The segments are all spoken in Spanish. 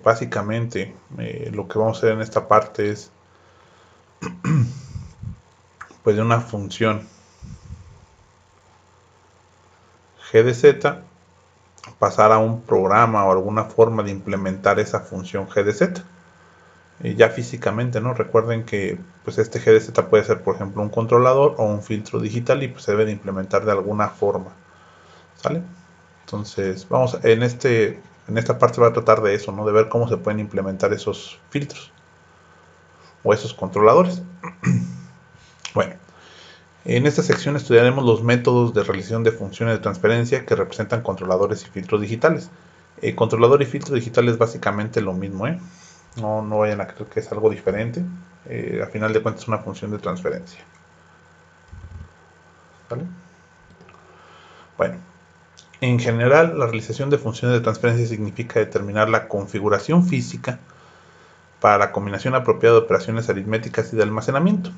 Básicamente lo que vamos a hacer en esta parte es pues de una función g de z pasar a un programa o alguna forma de implementar esa función g de z. Ya físicamente, ¿no? Recuerden que pues este g de z puede ser, por ejemplo, un controlador o un filtro digital y pues se debe de implementar de alguna forma, ¿sale? Entonces, en esta parte se va a tratar de eso, ¿no? De ver cómo se pueden implementar esos filtros o esos controladores. Bueno, en esta sección estudiaremos los métodos de realización de funciones de transferencia que representan controladores y filtros digitales. Controlador y filtro digital es básicamente lo mismo, ¿eh? No vayan a creer que es algo diferente. A final de cuentas es una función de transferencia. ¿Vale? Bueno, en general la realización de funciones de transferencia significa determinar la configuración física para la combinación apropiada de operaciones aritméticas y de almacenamiento.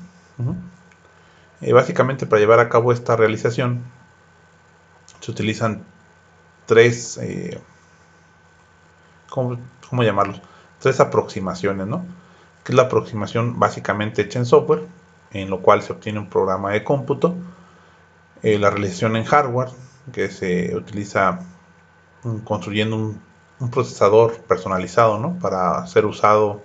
Básicamente para llevar a cabo esta realización se utilizan tres, ¿cómo llamarlos? Tres aproximaciones, ¿no? Que es la aproximación básicamente hecha en software, en lo cual se obtiene un programa de cómputo. La realización en hardware, que se utiliza construyendo un procesador personalizado, ¿no? Para ser usado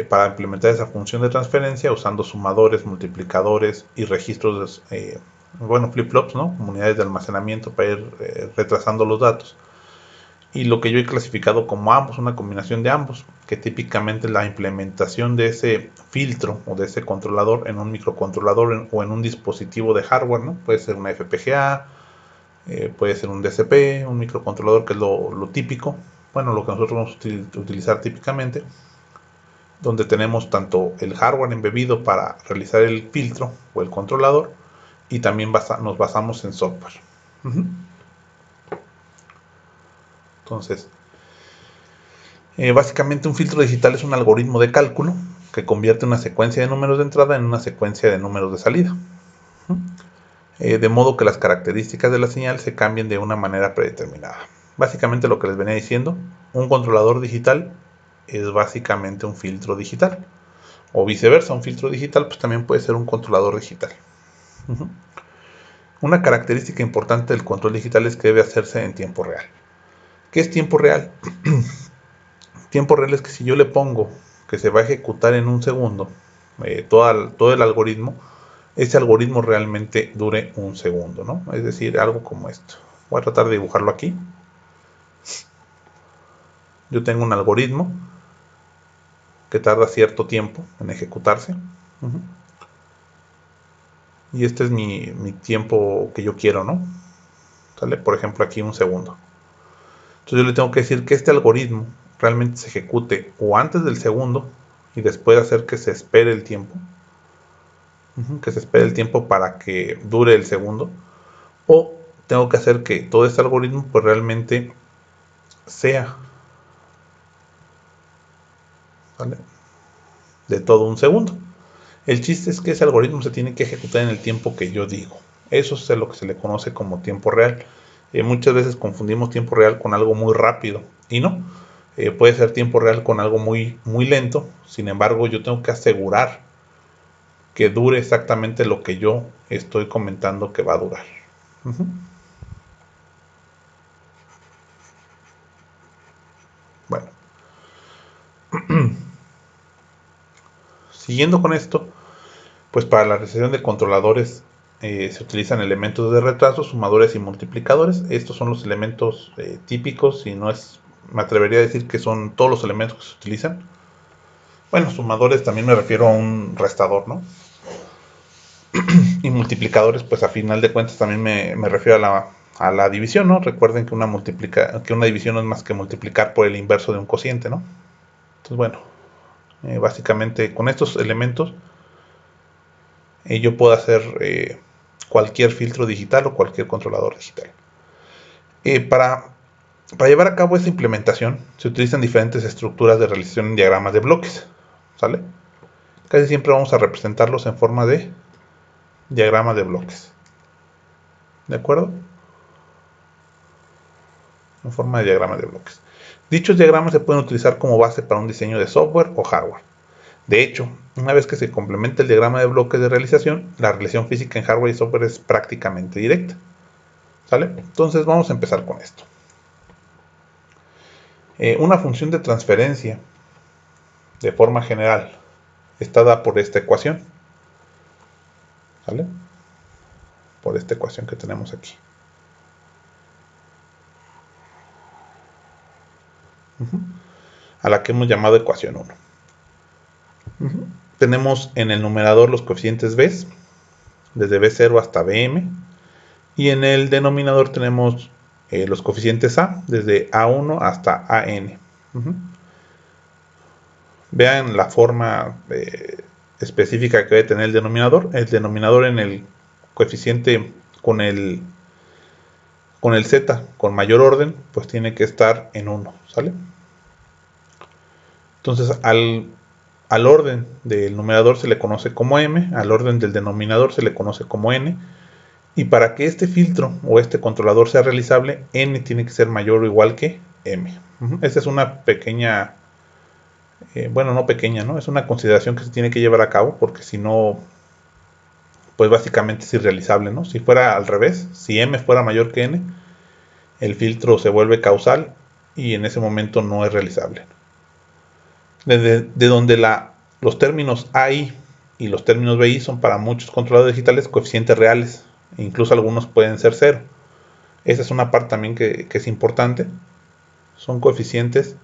para implementar esa función de transferencia usando sumadores, multiplicadores y registros, flip-flops, ¿no? Unidades de almacenamiento para ir retrasando los datos. Y lo que yo he clasificado como ambos, una combinación de ambos, que típicamente es la implementación de ese filtro o de ese controlador en un microcontrolador o en un dispositivo de hardware, ¿no? Puede ser una FPGA, puede ser un DCP, un microcontrolador, que es lo típico, bueno, lo que nosotros vamos a utilizar típicamente, donde tenemos tanto el hardware embebido para realizar el filtro o el controlador y también nos basamos en software. Entonces, básicamente un filtro digital es un algoritmo de cálculo que convierte una secuencia de números de entrada en una secuencia de números de salida. De modo que las características de la señal se cambien de una manera predeterminada. Básicamente lo que les venía diciendo, un controlador digital es básicamente un filtro digital. O viceversa, un filtro digital pues también puede ser un controlador digital. Una característica importante del control digital es que debe hacerse en tiempo real. ¿Qué es tiempo real? Tiempo real es que si yo le pongo que se va a ejecutar en un segundo todo el algoritmo, ese algoritmo realmente dure un segundo, ¿no? Es decir, algo como esto. Voy a tratar de dibujarlo aquí. Yo tengo un algoritmo que tarda cierto tiempo en ejecutarse. Y este es mi tiempo que yo quiero, ¿no? ¿Sale? Por ejemplo, aquí un segundo. Entonces yo le tengo que decir que este algoritmo realmente se ejecute o antes del segundo y después hacer que se espere el tiempo. Que se espere el tiempo para que dure el segundo. O tengo que hacer que todo este algoritmo pues realmente sea, ¿vale?, de todo un segundo. El chiste es que ese algoritmo se tiene que ejecutar en el tiempo que yo digo. Eso es lo que se le conoce como tiempo real. Muchas veces confundimos tiempo real con algo muy rápido y no. Puede ser tiempo real con algo muy, muy lento. Sin embargo, yo tengo que asegurar que dure exactamente lo que yo estoy comentando que va a durar. Bueno, siguiendo con esto, pues para la realización de controladores se utilizan elementos de retraso, sumadores y multiplicadores. Estos son los elementos típicos y me atrevería a decir que son todos los elementos que se utilizan. Bueno, sumadores también me refiero a un restador, ¿no? Y multiplicadores, pues a final de cuentas también me refiero a la división, ¿no? Recuerden que una división no es más que multiplicar por el inverso de un cociente, ¿no? Entonces, bueno, básicamente con estos elementos yo puedo hacer cualquier filtro digital o cualquier controlador digital. Para llevar a cabo esta implementación se utilizan diferentes estructuras de realización en diagramas de bloques, ¿sale? Casi siempre vamos a representarlos en forma de diagrama de bloques, ¿de acuerdo? En forma de diagrama de bloques. Dichos diagramas se pueden utilizar como base para un diseño de software o hardware. De hecho, una vez que se complementa el diagrama de bloques de realización, la relación física en hardware y software es prácticamente directa. ¿Sale? Entonces vamos a empezar con esto. Una función de transferencia, de forma general, está dada por esta ecuación. ¿Sale? Por esta ecuación que tenemos aquí. A la que hemos llamado ecuación 1. Tenemos en el numerador los coeficientes b, desde b0 hasta bm, y en el denominador tenemos los coeficientes a, desde a1 hasta an. Vean la forma específica que debe tener el denominador. El denominador en el coeficiente con el z con mayor orden, pues tiene que estar en 1, ¿sale? Entonces al orden del numerador se le conoce como m, al orden del denominador se le conoce como n, y para que este filtro o este controlador sea realizable, n tiene que ser mayor o igual que m. Esta es una pequeña, bueno, no pequeña, ¿no? Es una consideración que se tiene que llevar a cabo, porque si no, pues básicamente es irrealizable, ¿no? Si fuera al revés, si m fuera mayor que n, el filtro se vuelve causal y en ese momento no es realizable. De donde los términos AI y los términos BI son para muchos controladores digitales coeficientes reales, e incluso algunos pueden ser 0. Esa es una parte también que es importante. Son coeficientes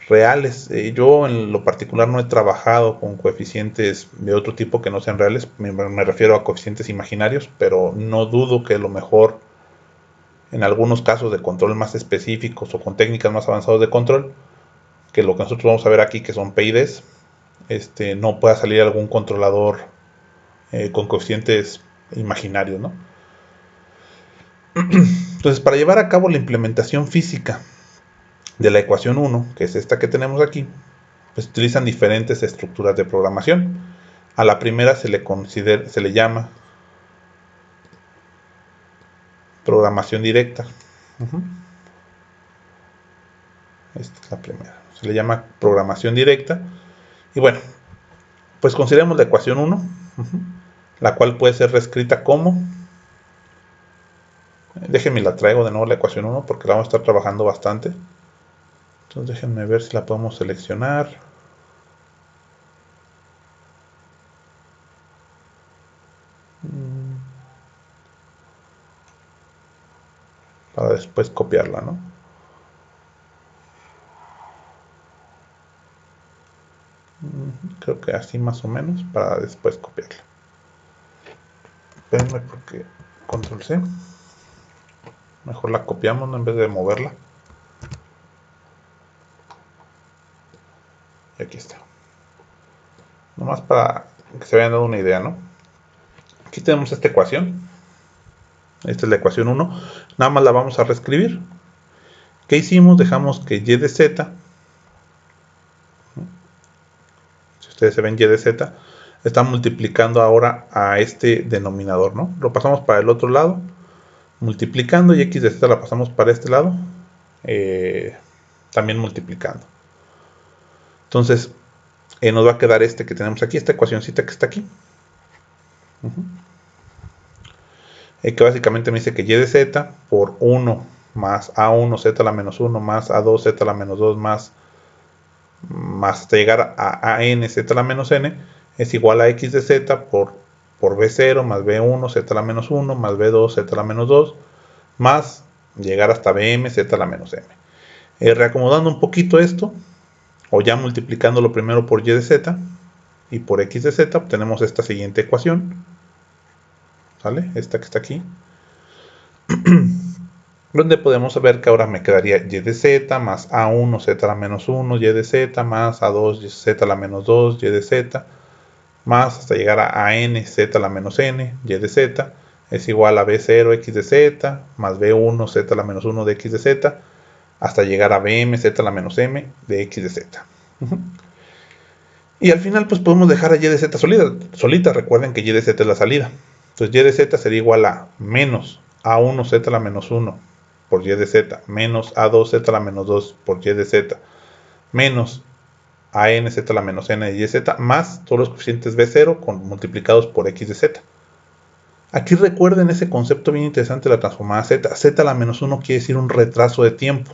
reales. Yo en lo particular no he trabajado con coeficientes de otro tipo que no sean reales. Me refiero a coeficientes imaginarios, pero no dudo que a lo mejor en algunos casos de control más específicos o con técnicas más avanzadas de control, que lo que nosotros vamos a ver aquí, que son PIDs, no pueda salir algún controlador con coeficientes imaginarios, ¿no? Entonces, para llevar a cabo la implementación física de la ecuación 1, que es esta que tenemos aquí, pues se utilizan diferentes estructuras de programación. A la primera se le llama programación directa. Esta es la primera. Se le llama programación directa. Y bueno, pues consideremos la ecuación 1, la cual puede ser reescrita como... Déjenme la traigo de nuevo la ecuación 1 porque la vamos a estar trabajando bastante. Entonces déjenme ver si la podemos seleccionar. Para después copiarla, ¿no? Creo que así más o menos para después copiarla. Espérenme porque control C. Mejor la copiamos, ¿no? En vez de moverla. Y aquí está. Nomás para que se vayan dando una idea, ¿no? Aquí tenemos esta ecuación. Esta es la ecuación 1. Nada más la vamos a reescribir. ¿Qué hicimos? Dejamos que y de z, si ustedes se ven y de z, está multiplicando ahora a este denominador, ¿no? Lo pasamos para el otro lado, multiplicando, y x de z la pasamos para este lado, también multiplicando. Entonces, nos va a quedar este que tenemos aquí, esta ecuacióncita que está aquí. Que básicamente me dice que y de z por 1 más a1 z a la menos 1 más a2 z a la menos 2 más hasta llegar a n z a la menos n es igual a x de z por b0 más b1 z a la menos 1 más b2 z a la menos 2 más llegar hasta bm z a la menos m. Reacomodando un poquito esto, o ya multiplicándolo primero por y de z y por x de z, obtenemos esta siguiente ecuación. ¿Sale? Esta que está aquí. Donde podemos ver que ahora me quedaría y de z más a1 z a la menos 1 y de z más a2 z a la menos 2 y de z más hasta llegar a n z a la menos n y de z es igual a b0 x de z más b1 z a la menos 1 de x de z hasta llegar a bm z a la menos m de x de z. Y al final pues podemos dejar a y de z solita. Recuerden que y de z es la salida. Entonces y de z sería igual a menos a1 z a la menos 1 por y de z menos a2z a la menos 2 por y de z menos a n z a la menos n de y z más todos los coeficientes b0 multiplicados por x de z. Aquí recuerden ese concepto bien interesante de la transformada z. Z a la menos 1 quiere decir un retraso de tiempo.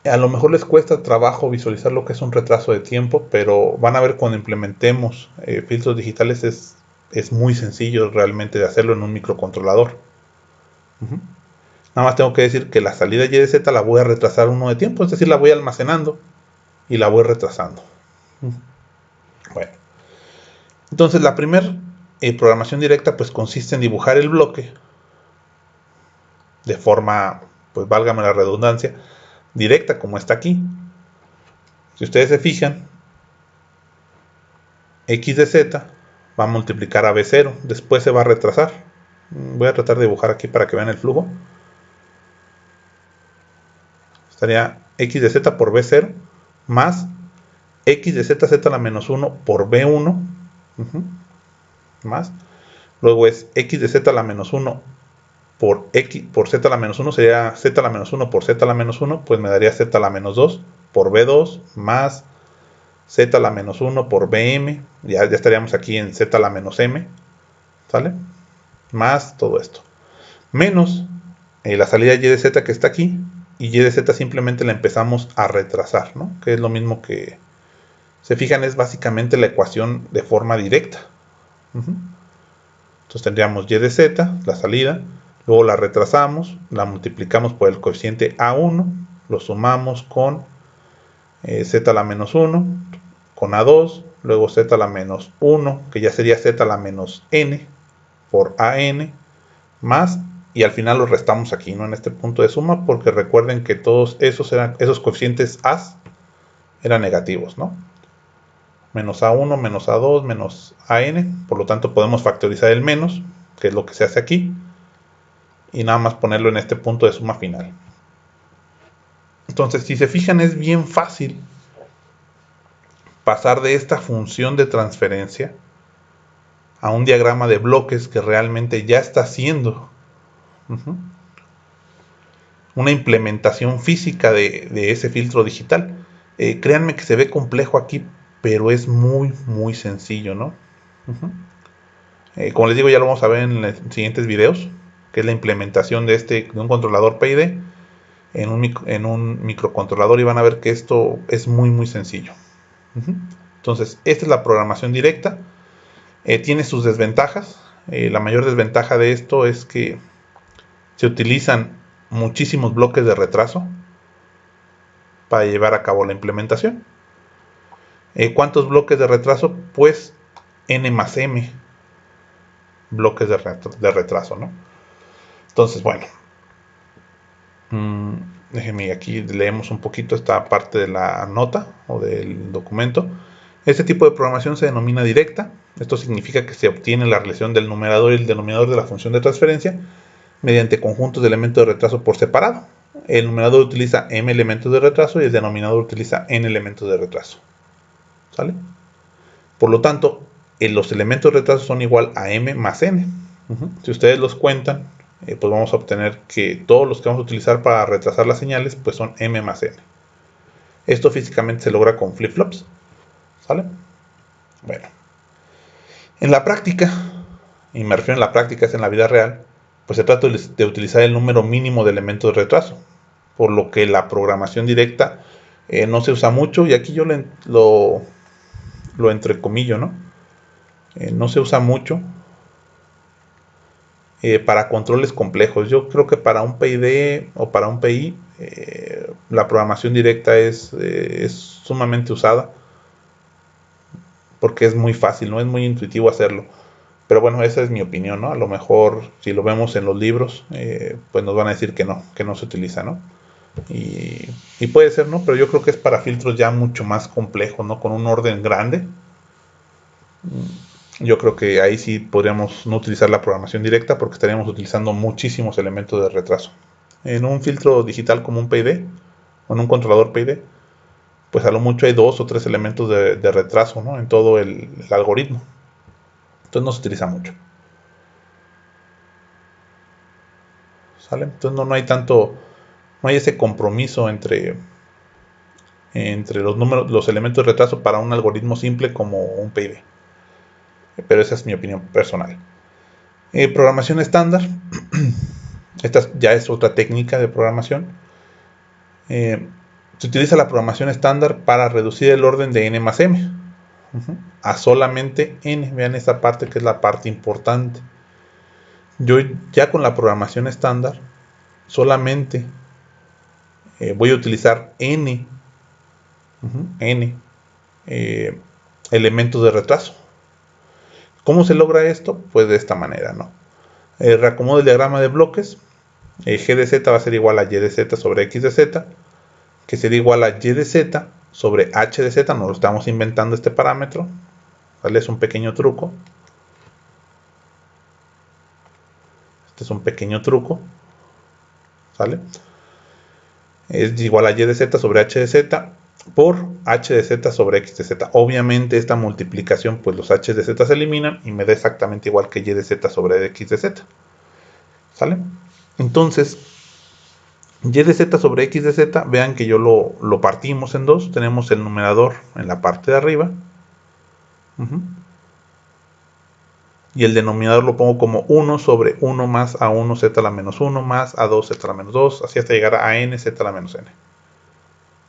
A lo mejor les cuesta trabajo visualizar lo que es un retraso de tiempo, pero van a ver cuando implementemos filtros digitales es muy sencillo realmente de hacerlo en un microcontrolador. Nada más tengo que decir que la salida y de z la voy a retrasar 1 de tiempo, es decir, la voy almacenando y la voy retrasando. Bueno, entonces la primera programación directa pues consiste en dibujar el bloque de forma, pues válgame la redundancia, directa como está aquí. Si ustedes se fijan, x de z va a multiplicar a b0, después se va a retrasar. Voy a tratar de dibujar aquí para que vean el flujo. Estaría x de z por b0 más x de z a la menos 1 por b1 más. Luego es x de z a la menos 1 por z a la menos 1 sería z a la menos 1 por z a la menos 1, pues me daría z a la menos 2 por b2 más z a la menos 1 por bm, ya estaríamos aquí en z a la menos m, ¿sale? Más todo esto. Menos la salida y de z que está aquí, y y de z simplemente la empezamos a retrasar, ¿no? Que es lo mismo que, se fijan, es básicamente la ecuación de forma directa. Entonces tendríamos y de z, la salida, luego la retrasamos, la multiplicamos por el coeficiente a1, lo sumamos con z a la menos 1, con a2, luego z a la menos 1, que ya sería z a la menos n, por an, más, y al final los restamos aquí, ¿no? En este punto de suma, porque recuerden que todos esos coeficientes a eran negativos, ¿no? Menos a1, menos a2, menos an, por lo tanto podemos factorizar el menos, que es lo que se hace aquí, y nada más ponerlo en este punto de suma final. Entonces, si se fijan, es bien fácil pasar de esta función de transferencia a un diagrama de bloques que realmente ya está haciendo una implementación física de ese filtro digital. Créanme que se ve complejo aquí, pero es muy, muy sencillo, ¿no? Como les digo, ya lo vamos a ver en los siguientes videos, que es la implementación de un controlador PID en un microcontrolador, y van a ver que esto es muy, muy sencillo. Entonces, esta es la programación directa. Tiene sus desventajas. La mayor desventaja de esto es que se utilizan muchísimos bloques de retraso para llevar a cabo la implementación. ¿Cuántos bloques de retraso? Pues n más m bloques de retraso, ¿no? Entonces, bueno, déjenme aquí leemos un poquito esta parte de la nota o del documento. Este tipo de programación se denomina directa. Esto significa que se obtiene la relación del numerador y el denominador de la función de transferencia mediante conjuntos de elementos de retraso por separado. El numerador utiliza m elementos de retraso y el denominador utiliza n elementos de retraso. ¿Sale? Por lo tanto, los elementos de retraso son igual a m más n. Si ustedes los cuentan, pues vamos a obtener que todos los que vamos a utilizar para retrasar las señales pues son m más n. Esto físicamente se logra con flip-flops. ¿Sale? Bueno. En la práctica, y me refiero en la práctica, es en la vida real, pues se trata de utilizar el número mínimo de elementos de retraso, por lo que la programación directa no se usa mucho, y aquí yo lo entrecomillo, ¿no? No se usa mucho para controles complejos. Yo creo que para un PID o para un PI la programación directa es sumamente usada, porque es muy fácil, ¿no? Es muy intuitivo hacerlo. Pero bueno, esa es mi opinión, ¿no? A lo mejor si lo vemos en los libros, pues nos van a decir que no se utiliza, ¿no? Y puede ser, ¿no? Pero yo creo que es para filtros ya mucho más complejos, ¿no? Con un orden grande. Yo creo que ahí sí podríamos no utilizar la programación directa, porque estaríamos utilizando muchísimos elementos de retraso. En un filtro digital como un PID o en un controlador PID, pues a lo mucho hay 2 o 3 elementos de retraso, ¿no? En todo el algoritmo. Entonces no se utiliza mucho. ¿sale? Entonces no hay no hay ese compromiso entre los números, los elementos de retraso para un algoritmo simple como un PID. Pero esa es mi opinión personal. Programación estándar. Esta ya es otra técnica de programación. Se utiliza la programación estándar para reducir el orden de n más m a solamente n. Vean esta parte que es la parte importante. Yo ya con la programación estándar solamente voy a utilizar n elementos de retraso. ¿Cómo se logra esto? Pues de esta manera, ¿no? Reacomodo el diagrama de bloques. G de z va a ser igual a y de z sobre x de z, que sería igual a y de z sobre h de z. Nos lo estamos inventando este parámetro, ¿vale? Es un pequeño truco. Este es un pequeño truco, ¿sale? Es igual a y de z sobre h de z por h de z sobre x de z. Obviamente esta multiplicación, pues los h de z se eliminan y me da exactamente igual que y de z sobre x de z, ¿sale? Entonces, y de z sobre x de z, vean que yo lo partimos en dos. Tenemos el numerador en la parte de arriba. Y el denominador lo pongo como 1 sobre 1 más a1 z a la menos 1 más a2 z a la menos 2, así hasta llegar a n z a la menos n.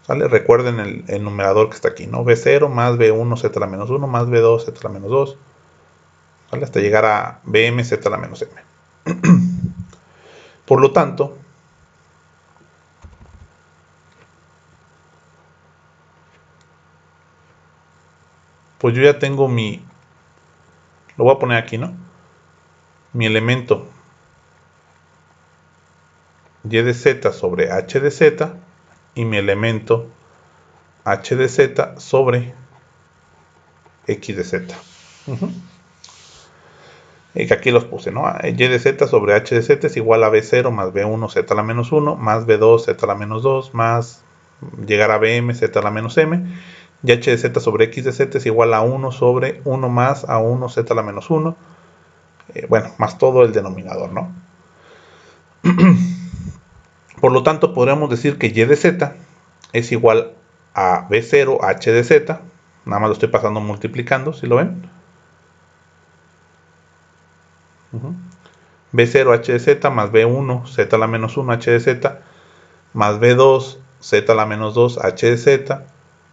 ¿Sale? Recuerden el numerador que está aquí, ¿no? b0 más b1 z a la menos 1 más b2 z a la menos 2. ¿Sale? Hasta llegar a bm z a la menos m. Por lo tanto, pues yo ya tengo lo voy a poner aquí, ¿no? Mi elemento y de z sobre h de z y mi elemento h de z sobre x de z. Que aquí los puse, ¿no? Y de z sobre h de z es igual a b0 más b1 z a la menos 1 más b2 z a la menos 2 más llegar a bm z a la menos m. Y h de z sobre x de z es igual a 1 sobre 1 más a 1 z a la menos 1. Bueno, más todo el denominador, ¿no? Por lo tanto, podríamos decir que y de z es igual a b0 h de z. Nada más lo estoy pasando multiplicando, si lo ven. B0 h de z más b1 z a la menos 1 h de z más b2 z a la menos 2 h de z,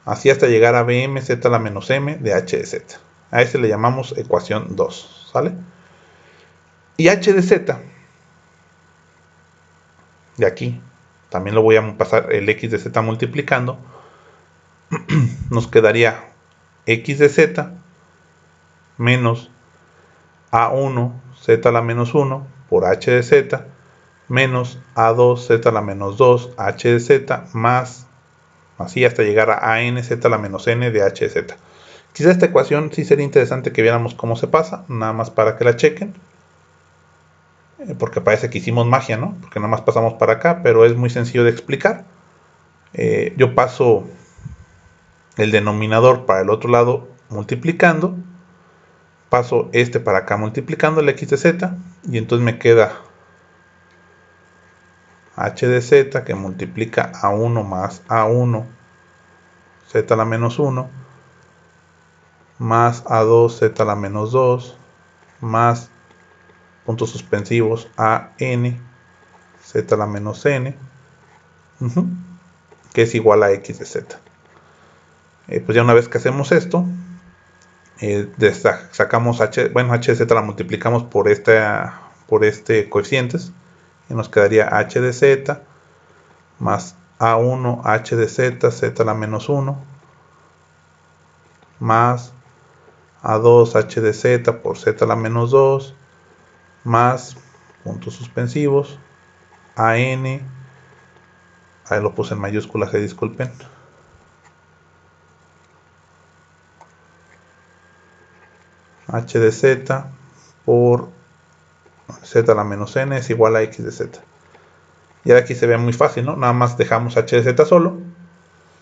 así hasta llegar a bm z a la menos m de h de z. A ese le llamamos ecuación 2, ¿sale? Y h de z, de aquí, también lo voy a pasar el x de z multiplicando, nos quedaría x de z menos a1 z a la menos 1 por h de z menos a2 z a la menos 2 h de z más, así hasta llegar a n z a la menos n de h de z. Quizá esta ecuación sí sería interesante que viéramos cómo se pasa, nada más para que la chequen, porque parece que hicimos magia, ¿no? Porque nada más pasamos para acá, pero es muy sencillo de explicar. Yo paso el denominador para el otro lado multiplicando, paso este para acá multiplicando el x de z, y entonces me queda h de z que multiplica a 1 más a1 z a la menos 1 más a2 z a la menos 2 más puntos suspensivos a n z a la menos n, que es igual a x de z. Pues ya una vez que hacemos esto, sacamos h de z la multiplicamos por este coeficientes y nos quedaría h de z más a1 h de z z a la menos 1 más a2 h de z por z a la menos 2 más puntos suspensivos a n, ahí lo puse en mayúsculas, disculpen, h de z por z a la menos n es igual a x de z. Y ahora aquí se ve muy fácil, ¿no? Nada más dejamos h de z solo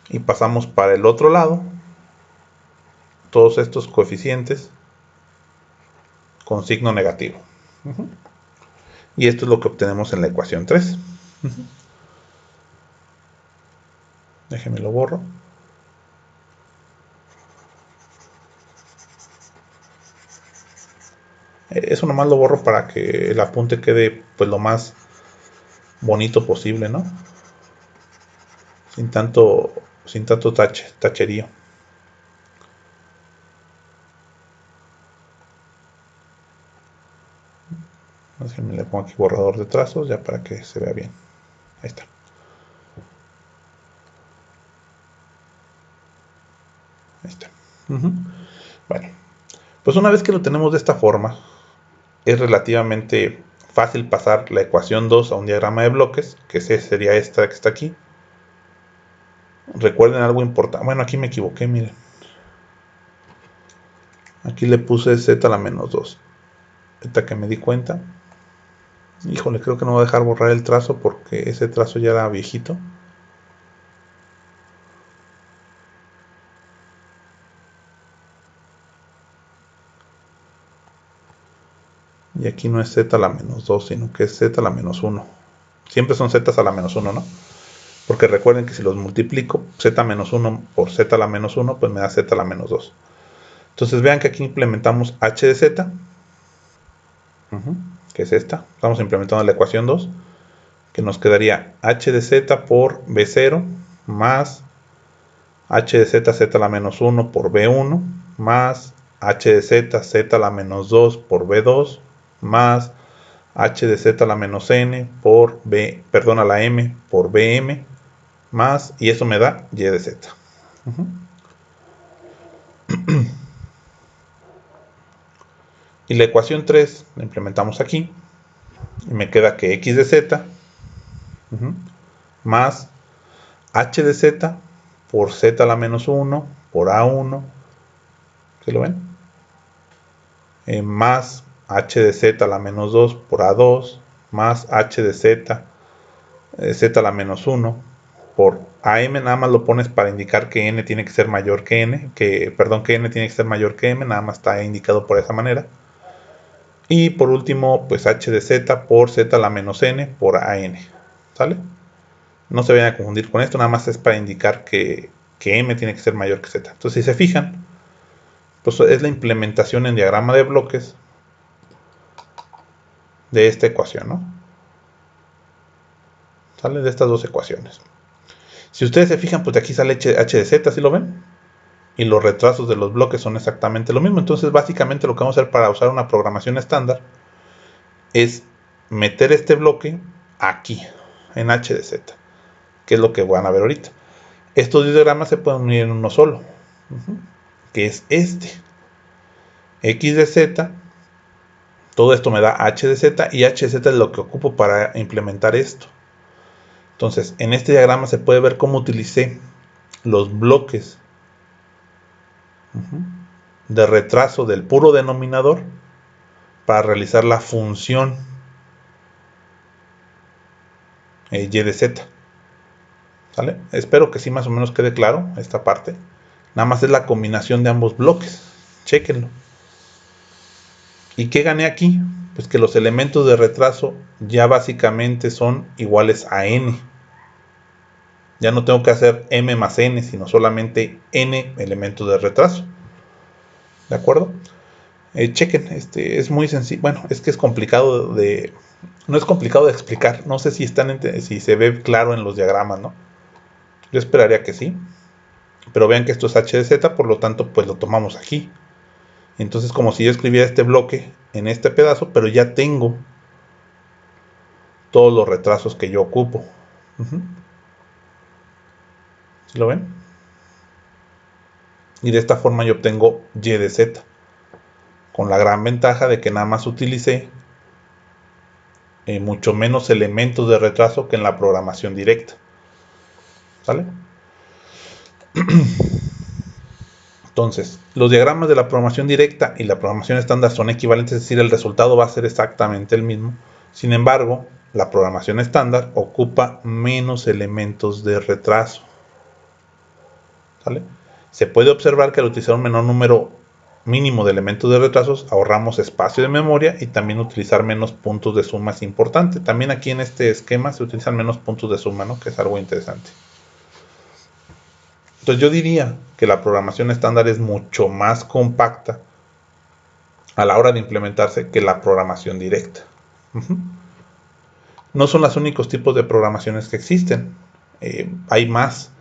y pasamos para el otro lado todos estos coeficientes con signo negativo. Y esto es lo que obtenemos en la ecuación 3. Déjenme lo borro. Eso nomás lo borro para que el apunte quede pues lo más bonito posible, ¿no? Sin tanto tacherío. Déjenme le pongo aquí borrador de trazos ya para que se vea bien. Ahí está. Ahí está. Bueno, pues una vez que lo tenemos de esta forma, es relativamente fácil pasar la ecuación 2 a un diagrama de bloques, que sería esta que está aquí. Recuerden algo importante. Bueno, aquí me equivoqué, miren. Aquí le puse z a la menos 2. Esta que me di cuenta. Híjole, creo que no voy a dejar borrar el trazo porque ese trazo ya era viejito. Y aquí no es z a la menos 2, sino que es z a la menos 1. Siempre son z a la menos 1, ¿no? Porque recuerden que si los multiplico, z menos 1 por z a la menos 1, pues me da z a la menos 2. Entonces vean que aquí implementamos h de z, que es esta. Estamos implementando la ecuación 2, que nos quedaría h de z por b0 más h de z, z a la menos 1 por b1 más h de z, z a la menos 2 por b2 más h de z a la menos n por a la m por bm más, y eso me da y de z. Y la ecuación 3 la implementamos aquí y me queda que x de z más h de z por z a la menos 1 por a1, ¿sí lo ven? Más h de z a la menos 2 por a2 más h de z, z a la menos 1 por am. Nada más lo pones para indicar que n tiene que ser mayor que n, que n tiene que ser mayor que m, nada más está indicado por esa manera. Y por último, pues h de z por z a la menos n por an, ¿sale? No se vayan a confundir con esto, nada más es para indicar que m tiene que ser mayor que z. Entonces, si se fijan, pues es la implementación en diagrama de bloques de esta ecuación, ¿no? Sale de estas dos ecuaciones. Si ustedes se fijan, pues de aquí sale h de z, ¿sí lo ven? Y los retrasos de los bloques son exactamente lo mismo. Entonces, básicamente lo que vamos a hacer para usar una programación estándar es meter este bloque aquí, en h de z, que es lo que van a ver ahorita. Estos diagramas se pueden unir en uno solo, que es este. X de z, todo esto me da h de z, y h de z es lo que ocupo para implementar esto. Entonces, en este diagrama se puede ver cómo utilicé los bloques de retraso del puro denominador para realizar la función y de z. ¿Sale? Espero que sí más o menos quede claro esta parte. Nada más es la combinación de ambos bloques. Chéquenlo. ¿Y qué gané aquí? Pues que los elementos de retraso ya básicamente son iguales a n. Ya no tengo que hacer m más n, sino solamente n elementos de retraso. ¿De acuerdo? Chequen, es muy sencillo. Bueno, es que es complicado de... No es complicado de explicar. No sé si si se ve claro en los diagramas, ¿no? Yo esperaría que sí. Pero vean que esto es h de z, por lo tanto, pues lo tomamos aquí. Entonces, como si yo escribiera este bloque en este pedazo, pero ya tengo todos los retrasos que yo ocupo. ¿Sí lo ven? Y de esta forma yo obtengo y de z, con la gran ventaja de que nada más utilicé mucho menos elementos de retraso que en la programación directa. ¿Sale? Entonces, los diagramas de la programación directa y la programación estándar son equivalentes, es decir, el resultado va a ser exactamente el mismo. Sin embargo, la programación estándar ocupa menos elementos de retraso. ¿Sale? Se puede observar que al utilizar un menor número mínimo de elementos de retrasos, ahorramos espacio de memoria y también utilizar menos puntos de suma es importante. También aquí en este esquema se utilizan menos puntos de suma, ¿no? Que es algo interesante. Entonces yo diría que la programación estándar es mucho más compacta a la hora de implementarse que la programación directa. No son los únicos tipos de programaciones que existen. Hay más.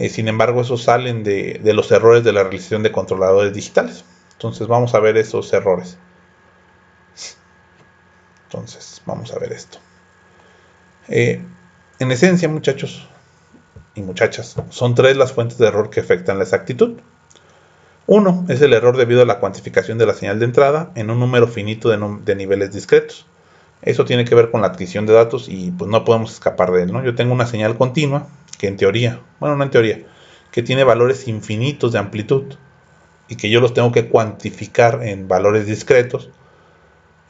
Sin embargo, esos salen de los errores de la realización de controladores digitales. Entonces vamos a ver esos errores. Entonces vamos a ver esto. En esencia, muchachos y muchachas, son tres las fuentes de error que afectan la exactitud. Uno es el error debido a la cuantificación de la señal de entrada en un número finito de niveles discretos. Eso tiene que ver con la adquisición de datos y pues no podemos escapar de él, ¿no? Yo tengo una señal continua que en teoría, bueno, no en teoría, que tiene valores infinitos de amplitud y que yo los tengo que cuantificar en valores discretos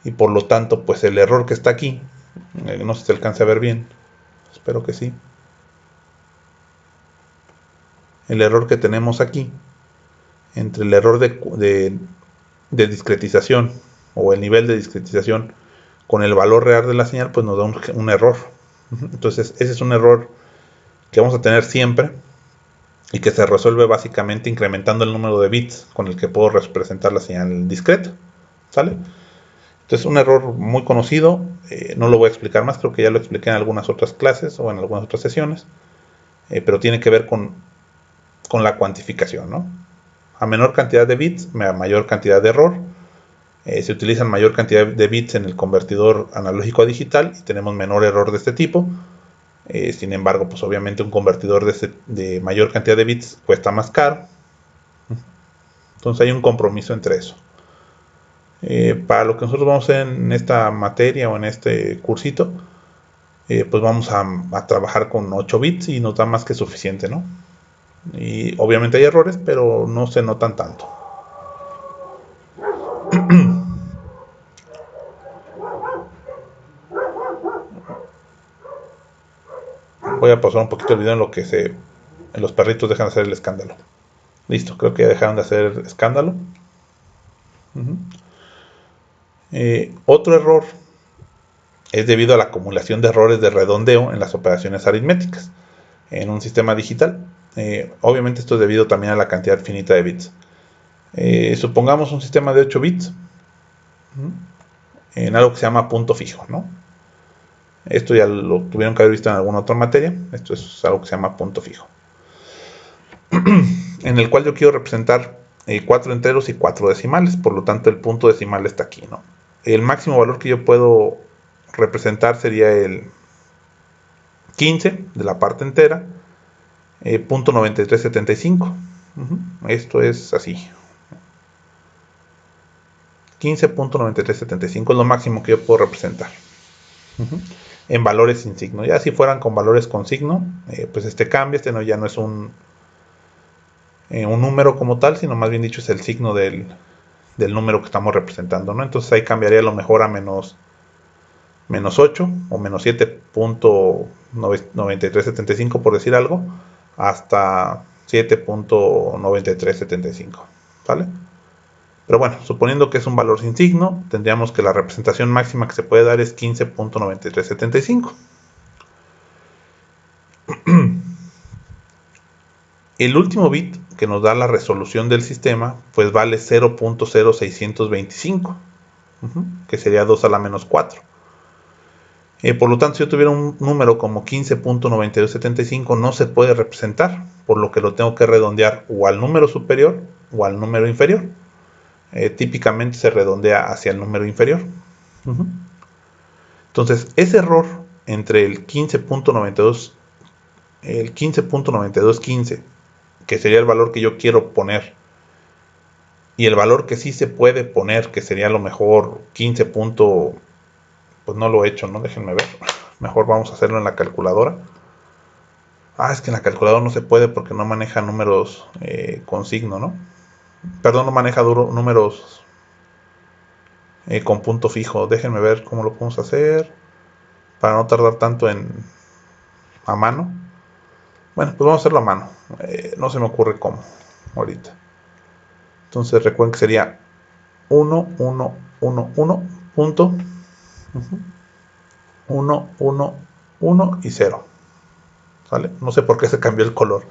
y por lo tanto pues el error que está aquí, no sé si se alcanza a ver bien, espero que sí, el error que tenemos aquí entre el error de discretización o el nivel de discretización con el valor real de la señal pues nos da un error. Entonces ese es un error que vamos a tener siempre y que se resuelve básicamente incrementando el número de bits con el que puedo representar la señal discreta, ¿sale? Entonces un error muy conocido, no lo voy a explicar más, creo que ya lo expliqué en algunas otras clases o en algunas otras sesiones, pero tiene que ver con la cuantificación, ¿no? A menor cantidad de bits, a mayor cantidad de error. Se utilizan mayor cantidad de bits en el convertidor analógico a digital y tenemos menor error de este tipo. Sin embargo, pues obviamente un convertidor de mayor cantidad de bits cuesta más caro. Entonces hay un compromiso entre eso. Para lo que nosotros vamos a hacer en esta materia o en este cursito, pues vamos a trabajar con 8 bits y nos da más que suficiente, ¿no? Y obviamente hay errores, pero no se notan tanto. Voy a pausar un poquito el video en los perritos dejan de hacer el escándalo. Listo, creo que ya dejaron de hacer escándalo. Otro error es debido a la acumulación de errores de redondeo en las operaciones aritméticas en un sistema digital. Obviamente esto es debido también a la cantidad finita de bits. Supongamos un sistema de 8 bits en algo que se llama punto fijo, ¿no? Esto ya lo tuvieron que haber visto en alguna otra materia. Esto es algo que se llama punto fijo. En el cual yo quiero representar 4 enteros y 4 decimales. Por lo tanto, el punto decimal está aquí, ¿no? El máximo valor que yo puedo representar sería el 15 de la parte entera, punto 9375. Esto es así. 15.9375 es lo máximo que yo puedo representar. En valores sin signo. Ya si fueran con valores con signo, pues este cambia, este no, ya no es un número como tal, sino más bien dicho es el signo del número que estamos representando, ¿no? Entonces ahí cambiaría a lo mejor a menos 8 o menos 7.9375 por decir algo, hasta 7.9375, ¿vale? Pero bueno, suponiendo que es un valor sin signo, tendríamos que la representación máxima que se puede dar es 15.9375. El último bit que nos da la resolución del sistema, pues vale 0.0625, que sería 2 a la menos 4. Por lo tanto, si yo tuviera un número como 15.9275, no se puede representar, por lo que lo tengo que redondear o al número superior o al número inferior. Típicamente se redondea hacia el número inferior. Entonces, ese error entre el 15.9215, que sería el valor que yo quiero poner, y el valor que sí se puede poner, que sería a lo mejor 15. Pues no lo he hecho, ¿no? Déjenme ver. Mejor vamos a hacerlo en la calculadora. Es que en la calculadora no se puede porque no maneja números con signo, ¿no? Perdón, no maneja números con punto fijo. Déjenme ver cómo lo podemos hacer para no tardar tanto a mano. Bueno, pues vamos a hacerlo a mano. No se me ocurre cómo ahorita. Entonces recuerden que sería 1, 1, 1, 1, punto, 1, 1, 1 y 0. ¿Vale? No sé por qué se cambió el color,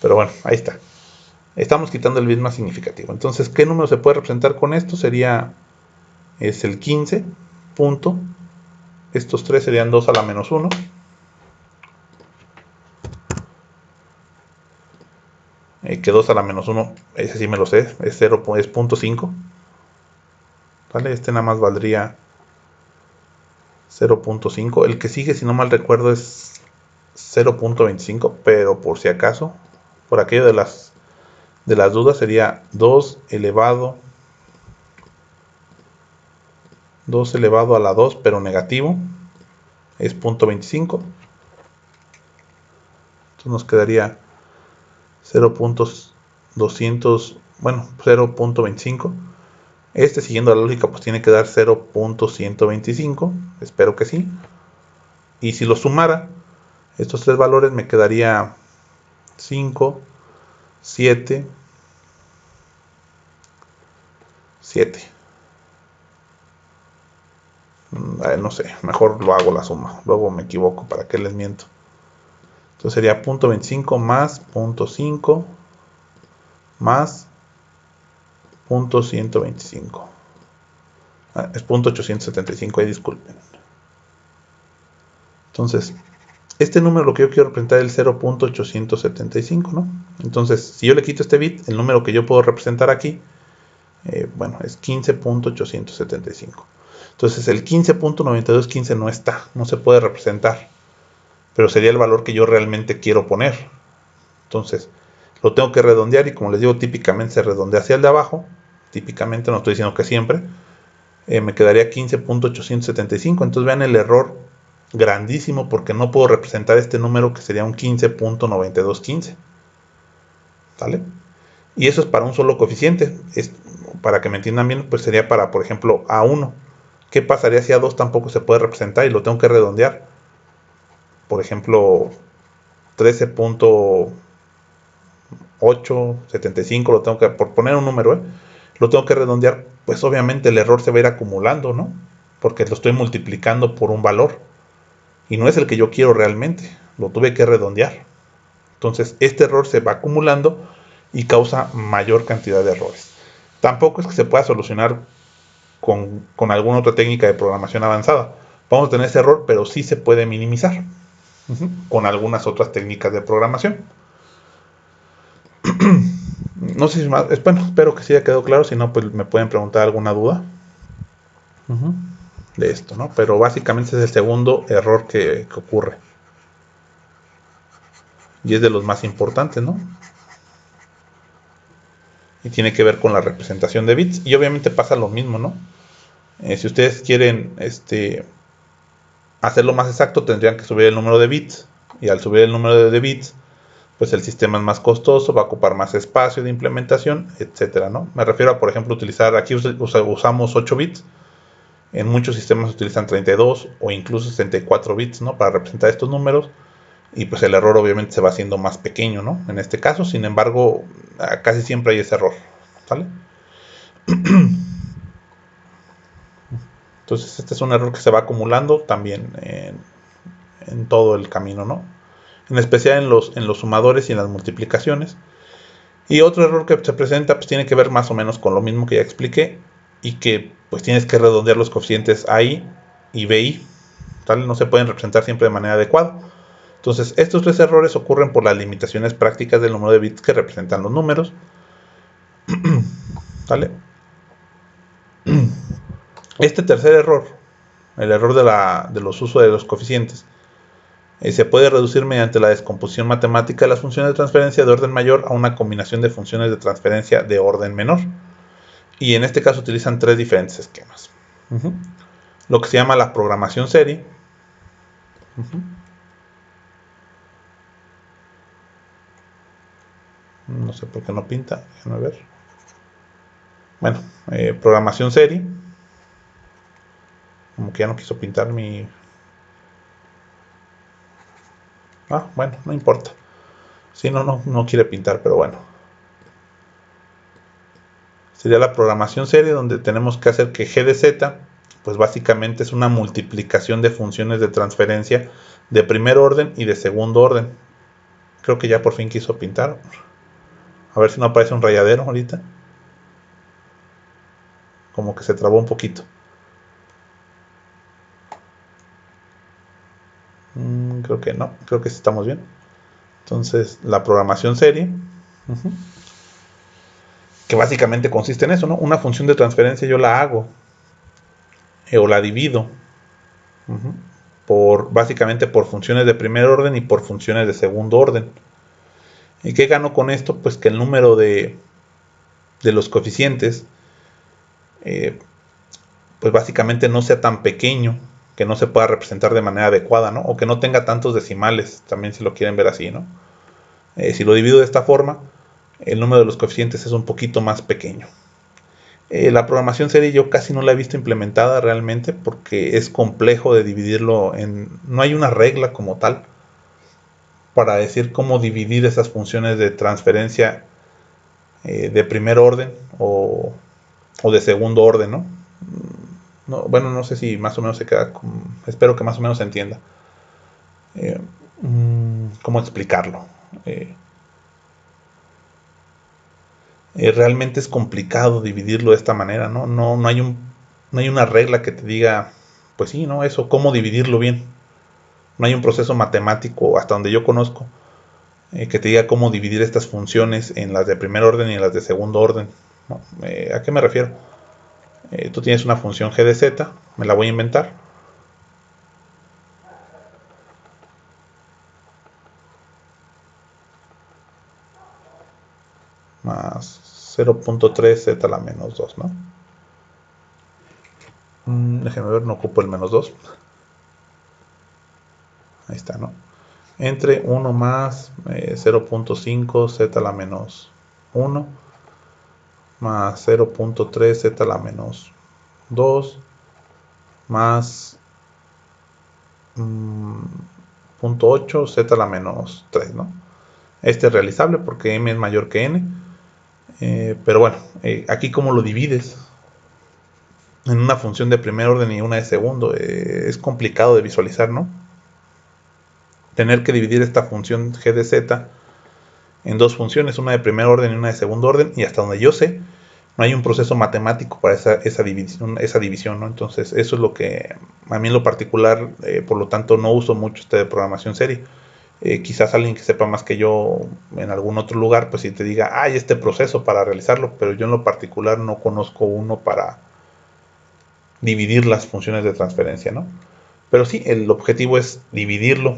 pero bueno, ahí está. Estamos quitando el bit más significativo. Entonces, ¿qué número se puede representar con esto? Es el 15, punto. Estos 3 serían 2 a la menos 1. Que 2 a la menos 1, ese sí me lo sé, es 0, es 0.5. ¿Vale? Este nada más valdría 0.5. El que sigue, si no mal recuerdo, es 0.25, pero por si acaso, por aquello de las dudas, sería 2 elevado a la 2, pero negativo, es 0.25. Entonces nos quedaría 0.200, bueno, 0.25. Siguiendo la lógica, pues tiene que dar 0.125. Espero que sí. Y si lo sumara, estos tres valores me quedaría 5, 7, 7. No sé, mejor lo hago la suma. Luego me equivoco, ¿para qué les miento? Entonces sería 0.25 más 0.5 más 0.125. Es 0.875, ahí disculpen. Entonces, este número lo que yo quiero representar es el 0.875, ¿no? Entonces, si yo le quito este bit, el número que yo puedo representar aquí, bueno, es 15.875. Entonces, el 15.9215 no está, no se puede representar, pero sería el valor que yo realmente quiero poner. Entonces, lo tengo que redondear y como les digo, típicamente se redondea hacia el de abajo. Típicamente, no estoy diciendo que siempre. Me quedaría 15.875. Entonces, vean el error grandísimo porque no puedo representar este número que sería un 15.9215. ¿Vale? Y eso es para un solo coeficiente. Para que me entiendan bien, pues sería para, por ejemplo, A1. ¿Qué pasaría si A2 tampoco se puede representar y lo tengo que redondear? Por ejemplo, 13.875, lo tengo que, por poner un número, lo tengo que redondear, pues obviamente el error se va a ir acumulando, ¿no? Porque lo estoy multiplicando por un valor y no es el que yo quiero realmente, lo tuve que redondear. Entonces este error se va acumulando y causa mayor cantidad de errores. Tampoco es que se pueda solucionar con alguna otra técnica de programación avanzada. Vamos a tener ese error, pero sí se puede minimizar con algunas otras técnicas de programación. No sé si más, bueno, espero que sí haya quedado claro, si no, pues me pueden preguntar alguna duda de esto, ¿no? Pero básicamente es el segundo error que ocurre. Y es de los más importantes, ¿no? Y tiene que ver con la representación de bits. Y obviamente pasa lo mismo, ¿no? Si ustedes quieren hacerlo más exacto, tendrían que subir el número de bits. Y al subir el número de bits, pues el sistema es más costoso, va a ocupar más espacio de implementación, etcétera, ¿no? Me refiero a, por ejemplo, utilizar, aquí usamos 8 bits, en muchos sistemas se utilizan 32 o incluso 64 bits, ¿no? Para representar estos números, y pues el error obviamente se va haciendo más pequeño, ¿no? En este caso, sin embargo, casi siempre hay ese error, ¿vale? Entonces este es un error que se va acumulando también en todo el camino, ¿no? En especial en los sumadores y en las multiplicaciones. Y otro error que se presenta pues tiene que ver más o menos con lo mismo que ya expliqué y que pues tienes que redondear los coeficientes AI y BI, ¿vale? No se pueden representar siempre de manera adecuada. Entonces estos tres errores ocurren por las limitaciones prácticas del número de bits que representan los números, ¿vale? Este tercer error, el error de los usos de los coeficientes, se puede reducir mediante la descomposición matemática de las funciones de transferencia de orden mayor a una combinación de funciones de transferencia de orden menor. Y en este caso utilizan tres diferentes esquemas. Lo que se llama la programación serie. No sé por qué no pinta, déjenme ver. Bueno, programación serie. Como que ya no quiso pintar mi... bueno, no importa. Si no quiere pintar, pero bueno. sería la programación serie, donde tenemos que hacer que G de Z, pues básicamente es una multiplicación de funciones de transferencia de primer orden y de segundo orden. Creo que ya por fin quiso pintar. A ver si no aparece un rayadero ahorita. Como que se trabó un poquito. Creo que no, creo que sí estamos bien. Entonces, la programación serie, que básicamente consiste en eso, ¿no? Una función de transferencia yo la hago o la divido básicamente por funciones de primer orden y por funciones de segundo orden. ¿Y qué gano con esto? Pues que el número de los coeficientes, eh, pues básicamente no sea tan pequeño, que no se pueda representar de manera adecuada, ¿no? O que no tenga tantos decimales, también si lo quieren ver así, ¿no? Si lo divido de esta forma, el número de los coeficientes es un poquito más pequeño. La programación serie yo casi no la he visto implementada realmente porque es complejo de dividirlo en... No hay una regla como tal para decir cómo dividir esas funciones de transferencia de primer orden o de segundo orden, ¿no? No, bueno, no sé si más o menos se queda... espero que más o menos se entienda. ¿Cómo explicarlo? Realmente es complicado dividirlo de esta manera, ¿no? No hay una regla que te diga, pues sí, ¿no? Eso, cómo dividirlo bien. No hay un proceso matemático, hasta donde yo conozco, que te diga cómo dividir estas funciones en las de primer orden y en las de segundo orden, ¿no? ¿A qué me refiero? Tú tienes una función g de z, me la voy a inventar, más 0.3z a la menos 2, ¿no? Déjenme ver, no ocupo el menos 2. Ahí está, ¿no? Entre 1 más 0.5 z a la menos 1 más 0.3 z a la menos 2 más 0.8 z a la menos 3, ¿no? Este es realizable porque m es mayor que n, pero bueno, aquí cómo lo divides en una función de primer orden y una de segundo, es complicado de visualizar, ¿no? Tener que dividir esta función g de z en dos funciones, una de primer orden y una de segundo orden, y hasta donde yo sé, no hay un proceso matemático para esa división, ¿no? Entonces, eso es lo que a mí en lo particular, por lo tanto, no uso mucho de programación serie. Quizás alguien que sepa más que yo en algún otro lugar, pues si te diga, hay este proceso para realizarlo, pero yo en lo particular no conozco uno para dividir las funciones de transferencia, ¿no? Pero sí, el objetivo es dividirlo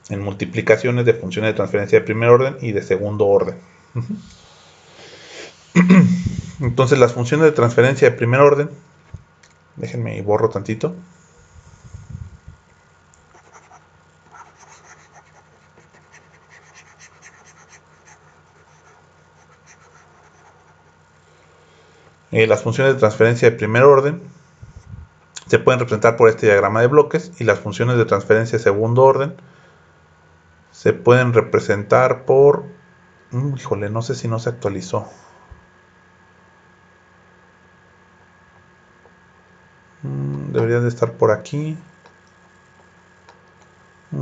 en multiplicaciones de funciones de transferencia de primer orden y de segundo orden. Entonces las funciones de transferencia de primer orden, déjenme borro tantito. Las funciones de transferencia de primer orden se pueden representar por este diagrama de bloques, y las funciones de transferencia de segundo orden se pueden representar por... híjole, no sé si no se actualizó. Debería de estar por aquí.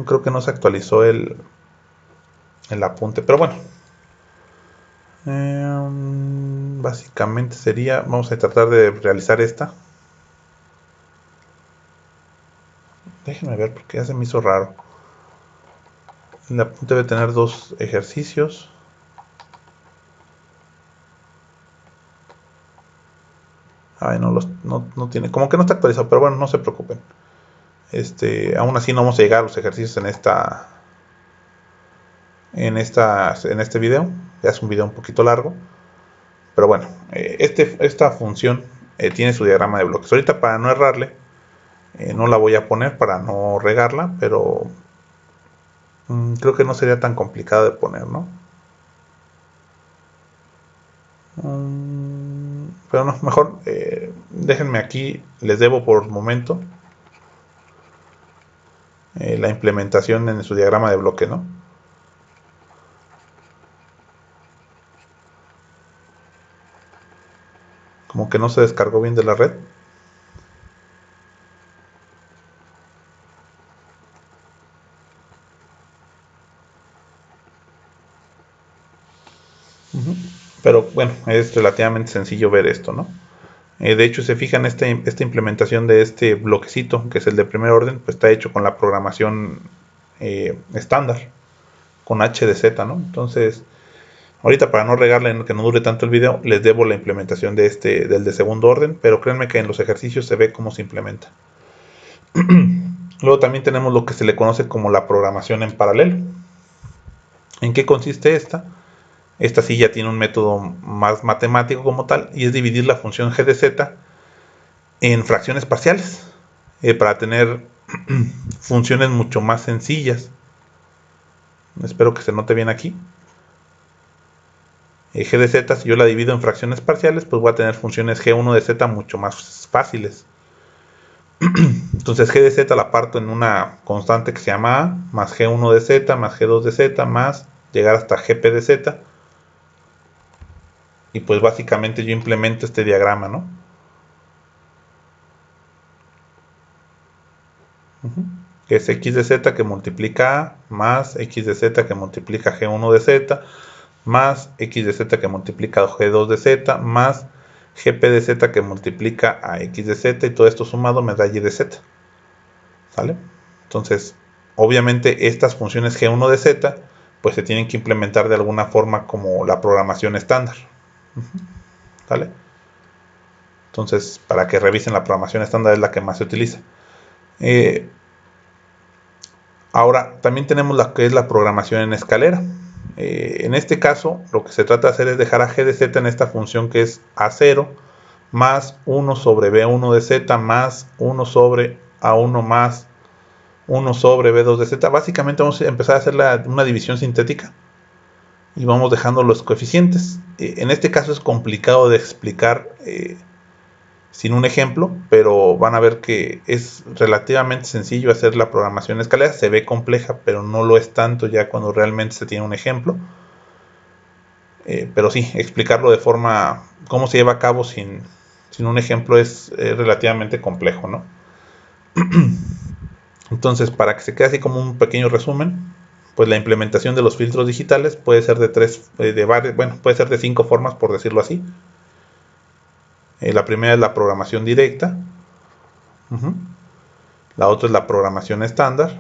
Creo que no se actualizó el apunte, pero bueno. Básicamente sería... Vamos a tratar de realizar esta. Déjenme ver porque ya se me hizo raro. El apunte debe tener dos ejercicios. Ay, no tiene, como que no está actualizado, pero bueno, no se preocupen. Aún así no vamos a llegar a los ejercicios en este video. Ya es un video un poquito largo, pero bueno, esta función tiene su diagrama de bloques. Ahorita, para no errarle, no la voy a poner para no regarla, pero creo que no sería tan complicado de poner, ¿no? Pero no, mejor déjenme aquí, les debo por momento la implementación en su diagrama de bloque, ¿no? Como que no se descargó bien de la red. Pero bueno, es relativamente sencillo ver esto, ¿no? De hecho, se fijan, esta implementación de este bloquecito, que es el de primer orden, pues está hecho con la programación estándar, con HDZ, ¿no? Entonces, ahorita para no regarle, que no dure tanto el video, les debo la implementación del de segundo orden, pero créanme que en los ejercicios se ve cómo se implementa. Luego también tenemos lo que se le conoce como la programación en paralelo. ¿En qué consiste esta? Esta sí ya tiene un método más matemático como tal, y es dividir la función g de z en fracciones parciales, para tener funciones mucho más sencillas. Espero que se note bien aquí. G de z, si yo la divido en fracciones parciales, pues voy a tener funciones g1 de z mucho más fáciles. Entonces g de z la parto en una constante que se llama a, más g1 de z, más g2 de z, más llegar hasta gp de z. Y pues básicamente yo implemento este diagrama, ¿no? Que es x de z que multiplica a, más x de z que multiplica g1 de z, más x de z que multiplica g2 de z, más gp de z que multiplica a x de z, y todo esto sumado me da y de z. ¿Sale? Entonces, obviamente estas funciones g1 de z pues se tienen que implementar de alguna forma como la programación estándar. ¿Sale? Entonces, para que revisen, la programación estándar es la que más se utiliza. Ahora, también tenemos la que es la programación en escalera. En este caso, lo que se trata de hacer es dejar a g de z en esta función que es a0 más 1 sobre b1 de z más 1 sobre a1 más 1 sobre b2 de z. Básicamente vamos a empezar a hacer una división sintética y vamos dejando los coeficientes. En este caso es complicado de explicar sin un ejemplo, pero van a ver que es relativamente sencillo hacer la programación de escalera. Se ve compleja, pero no lo es tanto ya cuando realmente se tiene un ejemplo. Pero sí, explicarlo de forma, cómo se lleva a cabo sin un ejemplo es relativamente complejo, ¿no? Entonces, para que se quede así como un pequeño resumen, pues la implementación de los filtros digitales puede ser puede ser de 5 formas, por decirlo así. La primera es la programación directa. La otra es la programación estándar.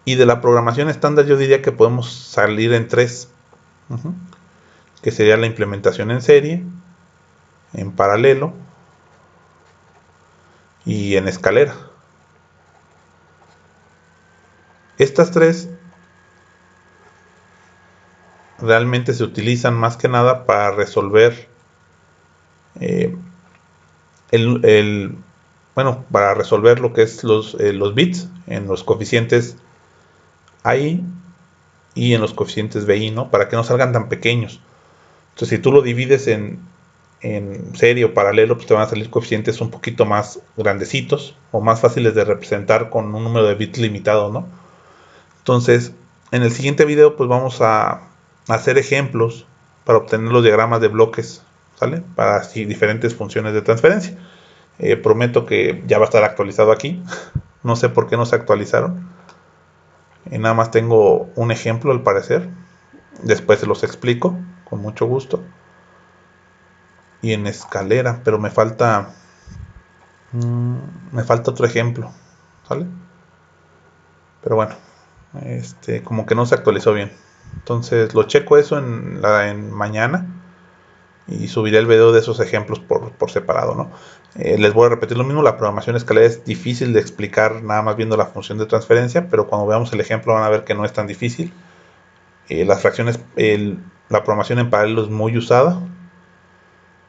Y de la programación estándar yo diría que podemos salir en 3. Que sería la implementación en serie, en paralelo y en escalera. Estas 3 realmente se utilizan más que nada para resolver para resolver lo que es los bits en los coeficientes AI y en los coeficientes BI, ¿no? Para que no salgan tan pequeños. Entonces, si tú lo divides en serie o paralelo, pues te van a salir coeficientes un poquito más grandecitos o más fáciles de representar con un número de bits limitado, ¿no? Entonces, en el siguiente video, pues vamos a hacer ejemplos para obtener los diagramas de bloques, ¿sale? Para así diferentes funciones de transferencia. Prometo que ya va a estar actualizado aquí. No sé por qué no se actualizaron. Nada más tengo un ejemplo al parecer. Después se los explico con mucho gusto. Y en escalera, pero me falta otro ejemplo, ¿sale? Pero bueno, como que no se actualizó bien. Entonces lo checo eso en mañana y subiré el video de esos ejemplos por separado, ¿no? Les voy a repetir lo mismo, la programación escalera es difícil de explicar nada más viendo la función de transferencia, pero cuando veamos el ejemplo van a ver que no es tan difícil. Las fracciones, la programación en paralelo es muy usada,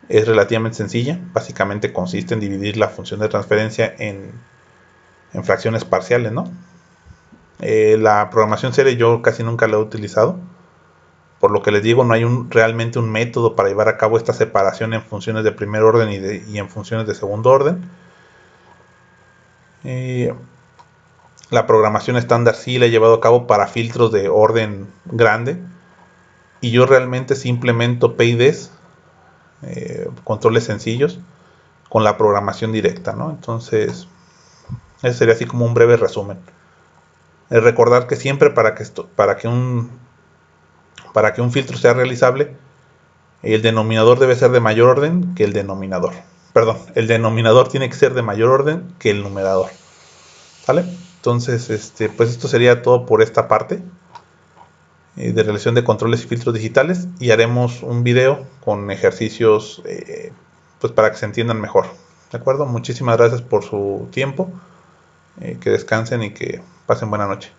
es relativamente sencilla, básicamente consiste en dividir la función de transferencia en fracciones parciales, ¿no? La programación serie yo casi nunca la he utilizado, por lo que les digo, no hay realmente un método para llevar a cabo esta separación en funciones de primer orden y en funciones de segundo orden. La programación estándar sí la he llevado a cabo para filtros de orden grande, y yo realmente sí implemento PIDs controles sencillos con la programación directa, ¿no? Entonces, ese sería así como un breve resumen. Recordar que siempre para que un filtro sea realizable, el denominador debe ser de mayor orden que el denominador. Perdón, el denominador tiene que ser de mayor orden que el numerador. ¿Vale? Entonces, pues esto sería todo por esta parte de realización de controles y filtros digitales, y haremos un video con ejercicios pues para que se entiendan mejor. ¿De acuerdo? Muchísimas gracias por su tiempo. Que descansen y que pasen buena noche.